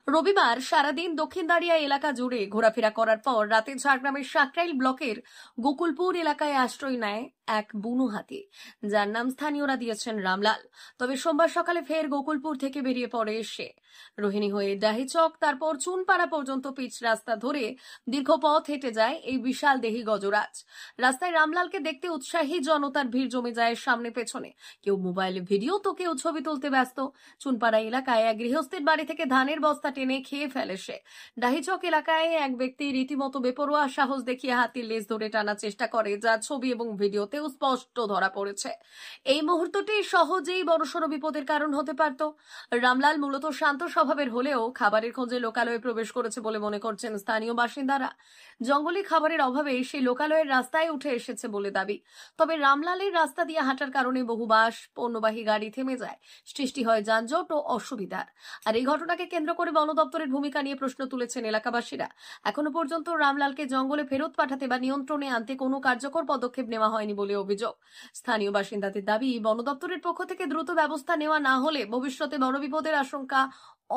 রবিবার সারাদিন দক্ষিণদারিয়া এলাকা জুড়ে ঘোরাফেরা করার পর রাতে ঝাড়গ্রামের সাকরাইল ব্লকের গোকুলপুর এলাকায় আশ্রয় নেয় এক বুনো হাতি, যার নাম স্থানীয়রা দিয়েছেন রামলাল। তবে সোমবার সকালে ফের গোকুলপুর থেকে বেরিয়ে পড়ে সে রোহিণী হয়ে ডাহিচক, তারপর চুনপাড়া পর্যন্ত পিচ রাস্তা ধরে দীর্ঘ পথ হেঁটে যায় এই বিশাল দেহী গজরাজ। রাস্তায় রামলালকে দেখতে উৎসাহী জনতার ভিড় জমে যায় সামনে পেছনে, কেউ মোবাইলে ভিডিও তো কেউ ছবি তুলতে ব্যস্ত। চুনপাড়া এলাকায় এক গৃহস্থের বাড়ি থেকে ধানের বস্তা টেনে খেয়ে ফেলে সে। ডাহিচক এলাকায় এক ব্যক্তি রীতিমতো বেপরোয়া সাহস দেখিয়ে হাতির লেজ ধরে টানার চেষ্টা করে, যা ছবি এবং ভিডিওতেও স্পষ্ট ধরা পড়েছে। এই মুহূর্তটি সহজেই বড়সড় বিপদের কারণ হতে পারত। রামলাল মূলত শান্ত স্বভাবের হলেও খাবারের খোঁজে লোকালয়ে প্রবেশ করেছে বলে মনে করছেন স্থানীয় বাসিন্দারা। জঙ্গলি খাবারের অভাবে সেই লোকালয়ের রাস্তায় উঠে এসেছে বলে দাবি। তবে রামলালের রাস্তা দিয়ে হাঁটার কারণে বহু বাস পণ্যবাহী গাড়ি থেমে যায়, সৃষ্টি হয় যানজট ও অসুবিধার। আর এই ঘটনাকে কেন্দ্র করে বন দপ্তরের ভূমিকা নিয়ে প্রশ্ন তুলেছেন এলাকাবাসীরা। এখনো পর্যন্ত রামলালকে জঙ্গলে ফেরত পাঠাতে বা নিয়ন্ত্রণে আনতে কোনো কার্যকর পদক্ষেপ নেওয়া হয়নি বলে অভিযোগ। স্থানীয় বাসিন্দাদের দাবি, বন দপ্তরের পক্ষ থেকে দ্রুত ব্যবস্থা নেওয়া না হলে ভবিষ্যতে বড় বিপদের আশঙ্কা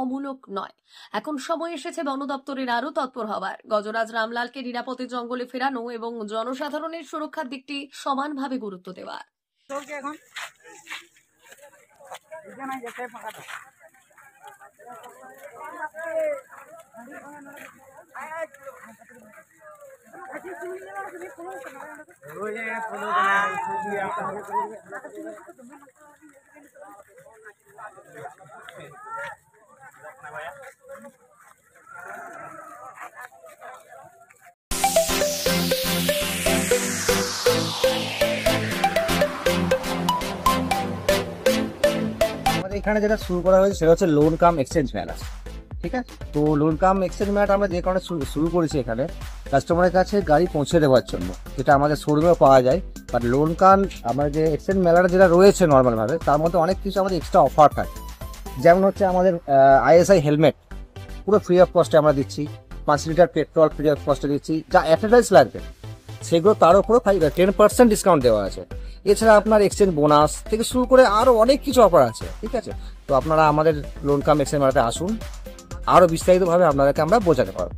অমূলক নয়। এখন সময় এসেছে বন দপ্তরের আরো তৎপর হওয়ার। গজরাজ রামলালকে নিরাপদে জঙ্গলে ফেরানো এবং জনসাধারণের সুরক্ষার দিকটি সমানভাবে গুরুত্ব দেওয়ার। এখানে যেটা শুরু করা হয়েছে সেটা হচ্ছে লোন কাম এক্সচেঞ্জ মেলা। ঠিক আছে, তো লোন কাম এক্সচেঞ্জ মেলাটা আমরা যে কারণে শুরু করেছি, এখানে কাস্টমারের কাছে গাড়ি পৌঁছে দেওয়ার জন্য, যেটা আমাদের শোরুমেও পাওয়া যায়। বাট লোন কাম আমাদের যে এক্সচেঞ্জ মেলাটা যেটা রয়েছে নর্মালভাবে, তার মধ্যে অনেক কিছু আমাদের এক্সট্রা অফার থাকে। যেমন হচ্ছে আমাদের ISI হেলমেট পুরো ফ্রি অফ কস্টে আমরা দিচ্ছি, 5 লিটার পেট্রোল ফ্রি অফ কস্টে দিচ্ছি, যা অ্যাডভার্টাইজ লাগবে সেগুলো তার উপরেও 10% ডিসকাউন্ট দেওয়া আছে। এছাড়া আপনার এক্সচেঞ্জ বোনাস থেকে শুরু করে আরও অনেক কিছু অফার আছে। ঠিক আছে, তো আপনারা আমাদের লোন কাম এক্সচেঞ্জ মেলাতে আসুন, আরও বিস্তারিতভাবে আপনাদেরকে আমরা বোঝাতে পারবো।